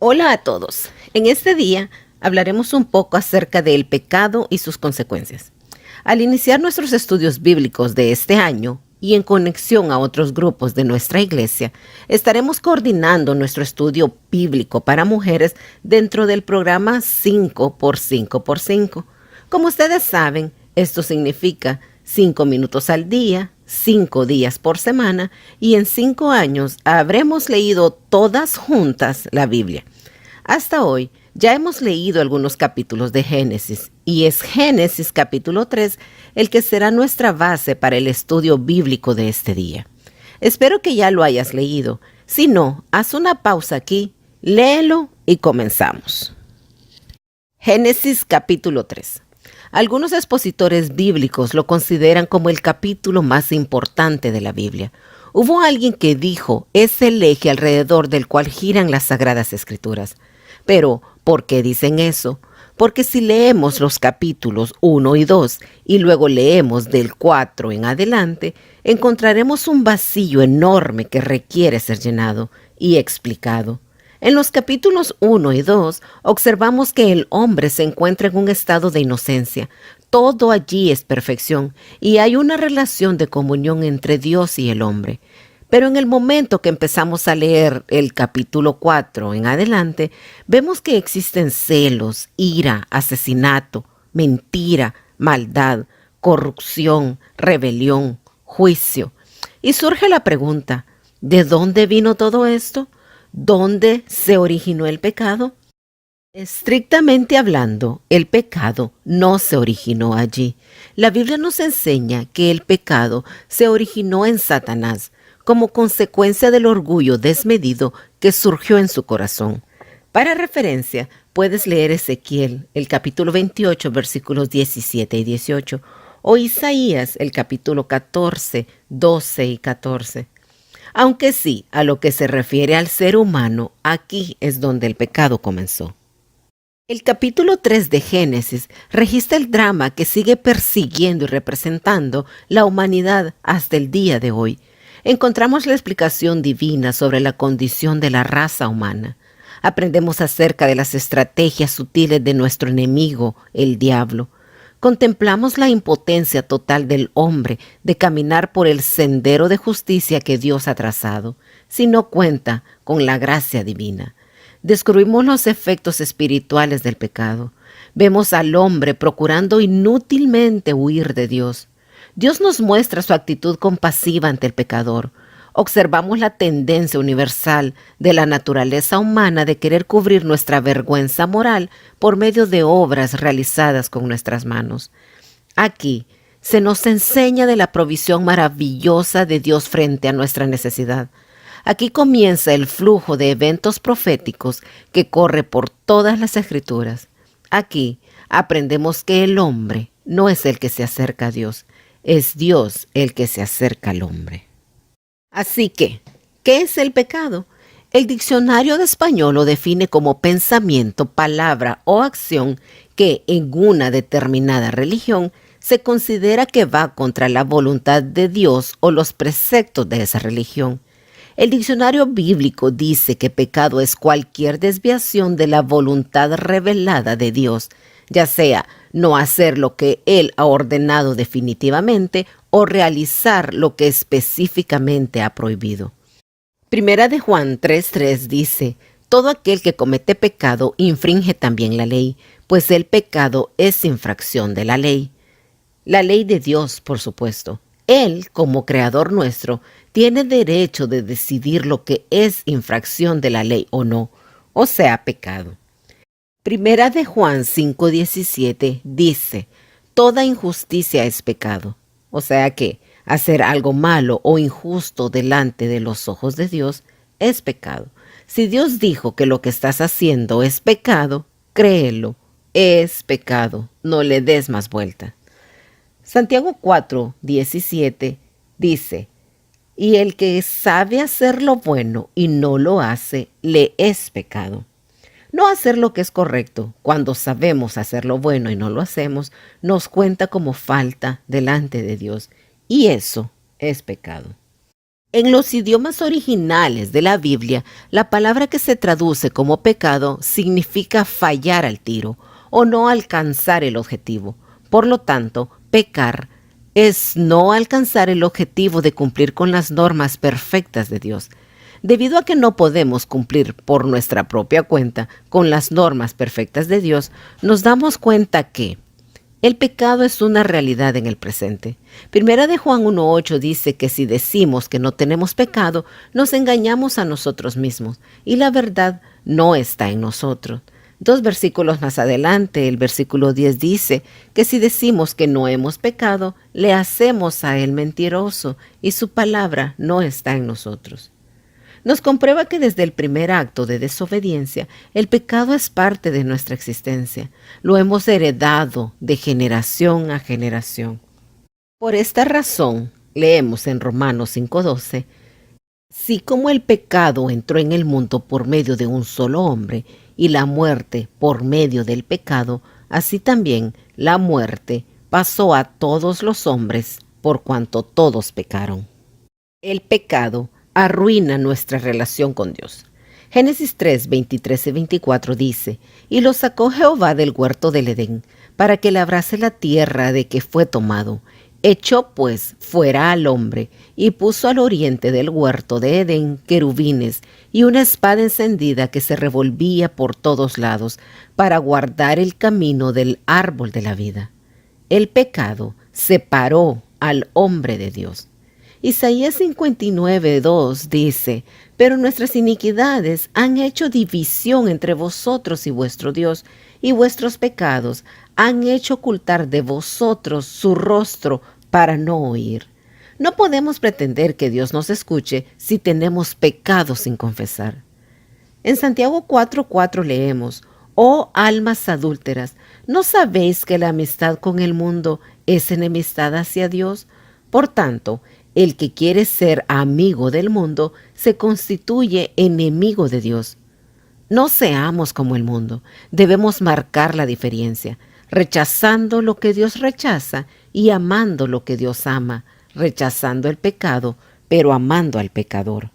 Hola a todos. En este día hablaremos un poco acerca del pecado y sus consecuencias. Al iniciar nuestros estudios bíblicos de este año y en conexión a otros grupos de nuestra iglesia, estaremos coordinando nuestro estudio bíblico para mujeres dentro del programa 5x5x5. Como ustedes saben, esto significa 5 minutos al día, 5 días por semana, y en 5 años habremos leído todas juntas la Biblia. Hasta hoy ya hemos leído algunos capítulos de Génesis, y es Génesis capítulo 3 el que será nuestra base para el estudio bíblico de este día. Espero que ya lo hayas leído. Si no, haz una pausa aquí, léelo y comenzamos. Génesis capítulo 3. Algunos expositores bíblicos lo consideran como el capítulo más importante de la Biblia. Hubo alguien que dijo, es el eje alrededor del cual giran las Sagradas Escrituras. Pero, ¿por qué dicen eso? Porque si leemos los capítulos 1 y 2 y luego leemos del 4 en adelante, encontraremos un vacío enorme que requiere ser llenado y explicado. En los capítulos 1 y 2 observamos que el hombre se encuentra en un estado de inocencia. Todo allí es perfección y hay una relación de comunión entre Dios y el hombre. Pero en el momento que empezamos a leer el capítulo 4 en adelante, vemos que existen celos, ira, asesinato, mentira, maldad, corrupción, rebelión, juicio. Y surge la pregunta, ¿de dónde vino todo esto? ¿Dónde se originó el pecado? Estrictamente hablando, el pecado no se originó allí. La Biblia nos enseña que el pecado se originó en Satanás, como consecuencia del orgullo desmedido que surgió en su corazón. Para referencia, puedes leer Ezequiel, el capítulo 28, versículos 17 y 18, o Isaías, el capítulo 14, 12 y 14. Aunque sí, a lo que se refiere al ser humano, aquí es donde el pecado comenzó. El capítulo 3 de Génesis registra el drama que sigue persiguiendo y representando la humanidad hasta el día de hoy. Encontramos la explicación divina sobre la condición de la raza humana. Aprendemos acerca de las estrategias sutiles de nuestro enemigo, el diablo. Contemplamos la impotencia total del hombre de caminar por el sendero de justicia que Dios ha trazado, si no cuenta con la gracia divina. Descubrimos los efectos espirituales del pecado. Vemos al hombre procurando inútilmente huir de Dios. Dios nos muestra su actitud compasiva ante el pecador. Observamos la tendencia universal de la naturaleza humana de querer cubrir nuestra vergüenza moral por medio de obras realizadas con nuestras manos. Aquí se nos enseña de la provisión maravillosa de Dios frente a nuestra necesidad. Aquí comienza el flujo de eventos proféticos que corre por todas las Escrituras. Aquí aprendemos que el hombre no es el que se acerca a Dios, es Dios el que se acerca al hombre. Así que, ¿qué es el pecado? El diccionario de español lo define como pensamiento, palabra o acción que en una determinada religión se considera que va contra la voluntad de Dios o los preceptos de esa religión. El diccionario bíblico dice que pecado es cualquier desviación de la voluntad revelada de Dios, ya sea no hacer lo que Él ha ordenado definitivamente o realizar lo que específicamente ha prohibido. Primera de Juan 3:3 dice, todo aquel que comete pecado infringe también la ley, pues el pecado es infracción de la ley. La ley de Dios, por supuesto. Él, como creador nuestro, tiene derecho de decidir lo que es infracción de la ley o no, o sea, pecado. Primera de Juan 5:17 dice, toda injusticia es pecado. O sea que hacer algo malo o injusto delante de los ojos de Dios es pecado. Si Dios dijo que lo que estás haciendo es pecado, créelo, es pecado, no le des más vuelta. Santiago 4:17 dice, y el que sabe hacer lo bueno y no lo hace, le es pecado. No hacer lo que es correcto, cuando sabemos hacer lo bueno y no lo hacemos, nos cuenta como falta delante de Dios, y eso es pecado. En los idiomas originales de la Biblia, la palabra que se traduce como pecado significa fallar al tiro o no alcanzar el objetivo. Por lo tanto, pecar es no alcanzar el objetivo de cumplir con las normas perfectas de Dios. Debido a que no podemos cumplir por nuestra propia cuenta con las normas perfectas de Dios, nos damos cuenta que el pecado es una realidad en el presente. Primera de Juan 1:8 dice que si decimos que no tenemos pecado, nos engañamos a nosotros mismos y la verdad no está en nosotros. 2 versículos más adelante, el versículo 10 dice que si decimos que no hemos pecado, le hacemos a él mentiroso y su palabra no está en nosotros. Nos comprueba que desde el primer acto de desobediencia, el pecado es parte de nuestra existencia. Lo hemos heredado de generación a generación. Por esta razón, leemos en Romanos 5:12, si como el pecado entró en el mundo por medio de un solo hombre, y la muerte por medio del pecado, así también la muerte pasó a todos los hombres por cuanto todos pecaron. El pecado arruina nuestra relación con Dios. Génesis 3, 23 y 24 dice, y lo sacó Jehová del huerto del Edén, para que labrase la tierra de que fue tomado. Echó pues fuera al hombre, y puso al oriente del huerto de Edén querubines, y una espada encendida que se revolvía por todos lados, para guardar el camino del árbol de la vida. El pecado separó al hombre de Dios. Isaías 59:2 dice, pero nuestras iniquidades han hecho división entre vosotros y vuestro Dios, y vuestros pecados han hecho ocultar de vosotros su rostro para no oír. No podemos pretender que Dios nos escuche si tenemos pecados sin confesar. En Santiago 4:4 leemos, oh almas adúlteras, ¿no sabéis que la amistad con el mundo es enemistad hacia Dios? Por tanto, el que quiere ser amigo del mundo se constituye enemigo de Dios. No seamos como el mundo, debemos marcar la diferencia, rechazando lo que Dios rechaza y amando lo que Dios ama, rechazando el pecado, pero amando al pecador.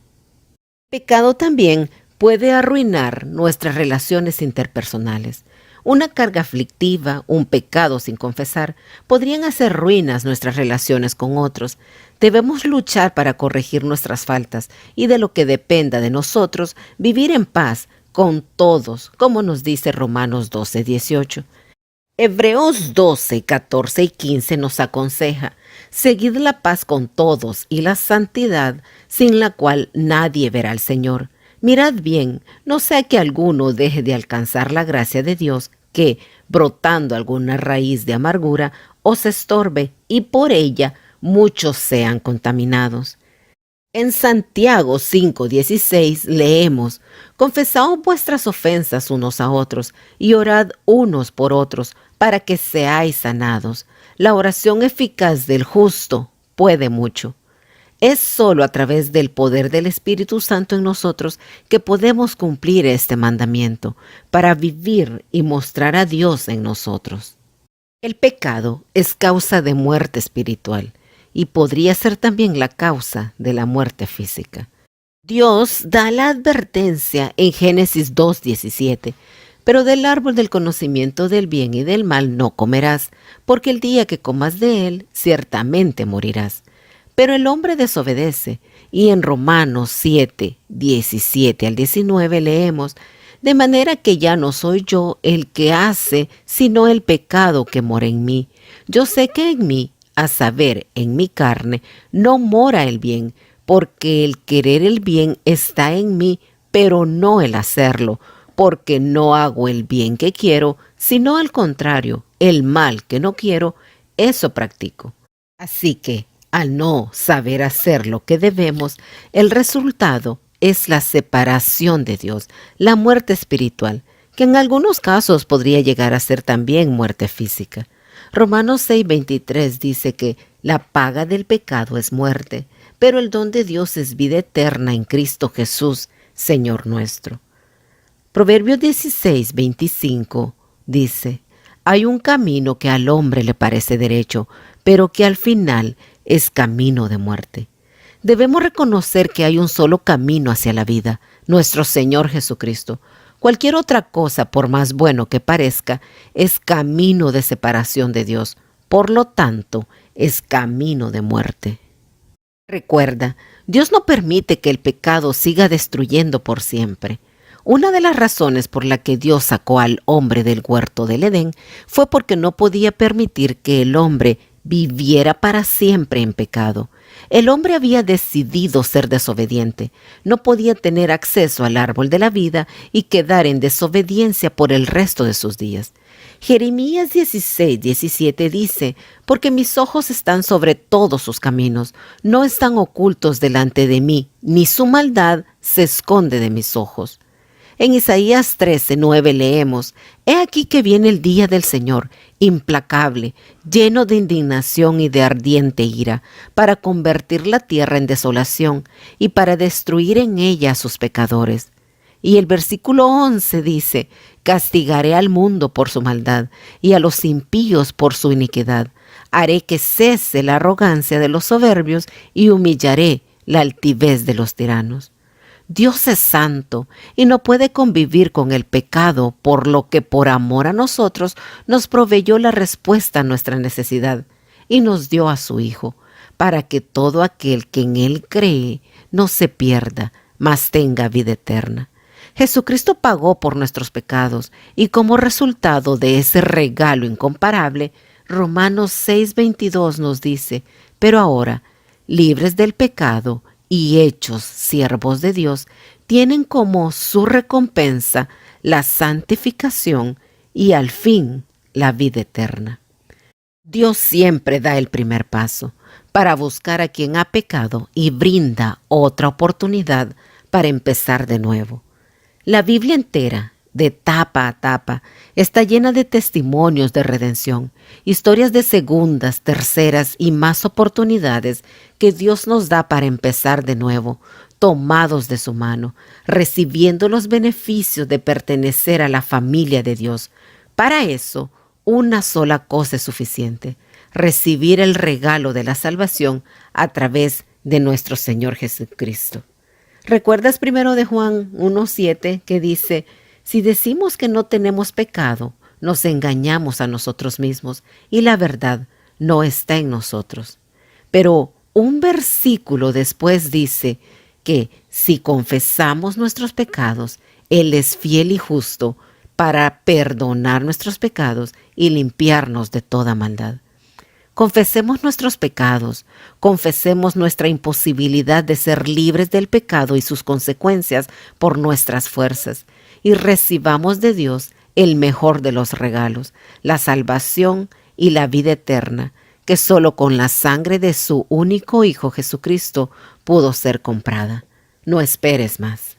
Pecado también puede arruinar nuestras relaciones interpersonales. Una carga aflictiva, un pecado sin confesar, podrían hacer ruinas nuestras relaciones con otros. Debemos luchar para corregir nuestras faltas y de lo que dependa de nosotros, vivir en paz con todos, como nos dice Romanos 12:18. Hebreos 12, 14 y 15 nos aconseja, seguid la paz con todos y la santidad, sin la cual nadie verá al Señor. Mirad bien, no sea que alguno deje de alcanzar la gracia de Dios, que, brotando alguna raíz de amargura, os estorbe, y por ella muchos sean contaminados. En Santiago 5:16 leemos, confesaos vuestras ofensas unos a otros, y orad unos por otros, para que seáis sanados. La oración eficaz del justo puede mucho. Es solo a través del poder del Espíritu Santo en nosotros que podemos cumplir este mandamiento para vivir y mostrar a Dios en nosotros. El pecado es causa de muerte espiritual y podría ser también la causa de la muerte física. Dios da la advertencia en Génesis 2:17, pero del árbol del conocimiento del bien y del mal no comerás, porque el día que comas de él ciertamente morirás. Pero el hombre desobedece, y en Romanos 7, 17 al 19 leemos, de manera que ya no soy yo el que hace, sino el pecado que mora en mí. Yo sé que en mí, a saber, en mi carne, no mora el bien, porque el querer el bien está en mí, pero no el hacerlo, porque no hago el bien que quiero, sino al contrario, el mal que no quiero, eso practico. Así que, al no saber hacer lo que debemos, el resultado es la separación de Dios, la muerte espiritual, que en algunos casos podría llegar a ser también muerte física. Romanos 6:23 dice que la paga del pecado es muerte, pero el don de Dios es vida eterna en Cristo Jesús, Señor nuestro. Proverbios 16:25 dice, hay un camino que al hombre le parece derecho, pero que al final es camino de muerte. Debemos reconocer que hay un solo camino hacia la vida, nuestro Señor Jesucristo. Cualquier otra cosa, por más bueno que parezca, es camino de separación de Dios. Por lo tanto, es camino de muerte. Recuerda, Dios no permite que el pecado siga destruyendo por siempre. Una de las razones por la que Dios sacó al hombre del huerto del Edén fue porque no podía permitir que el hombre viviera para siempre en pecado. El hombre había decidido ser desobediente. No podía tener acceso al árbol de la vida y quedar en desobediencia por el resto de sus días. Jeremías 16:17 dice: «Porque mis ojos están sobre todos sus caminos, no están ocultos delante de mí, ni su maldad se esconde de mis ojos». En Isaías 13:9 leemos: «He aquí que viene el día del Señor, implacable, lleno de indignación y de ardiente ira, para convertir la tierra en desolación y para destruir en ella a sus pecadores». Y el versículo 11 dice: «Castigaré al mundo por su maldad y a los impíos por su iniquidad. Haré que cese la arrogancia de los soberbios y humillaré la altivez de los tiranos». Dios es santo y no puede convivir con el pecado, por lo que por amor a nosotros nos proveyó la respuesta a nuestra necesidad y nos dio a su Hijo, para que todo aquel que en Él cree no se pierda, mas tenga vida eterna. Jesucristo pagó por nuestros pecados y como resultado de ese regalo incomparable, Romanos 6:22 nos dice: «Pero ahora, libres del pecado y hechos siervos de Dios, tienen como su recompensa la santificación y al fin la vida eterna». Dios siempre da el primer paso para buscar a quien ha pecado y brinda otra oportunidad para empezar de nuevo. La Biblia entera, de tapa a tapa, está llena de testimonios de redención, historias de segundas, terceras y más oportunidades que Dios nos da para empezar de nuevo, tomados de su mano, recibiendo los beneficios de pertenecer a la familia de Dios. Para eso, una sola cosa es suficiente: recibir el regalo de la salvación a través de nuestro Señor Jesucristo. ¿Recuerdas 1 de Juan 1:7 que dice: «Si decimos que no tenemos pecado, nos engañamos a nosotros mismos y la verdad no está en nosotros»? Pero un versículo después dice que si confesamos nuestros pecados, Él es fiel y justo para perdonar nuestros pecados y limpiarnos de toda maldad. Confesemos nuestros pecados, confesemos nuestra imposibilidad de ser libres del pecado y sus consecuencias por nuestras fuerzas, y recibamos de Dios el mejor de los regalos, la salvación y la vida eterna, que solo con la sangre de su único Hijo Jesucristo pudo ser comprada. No esperes más.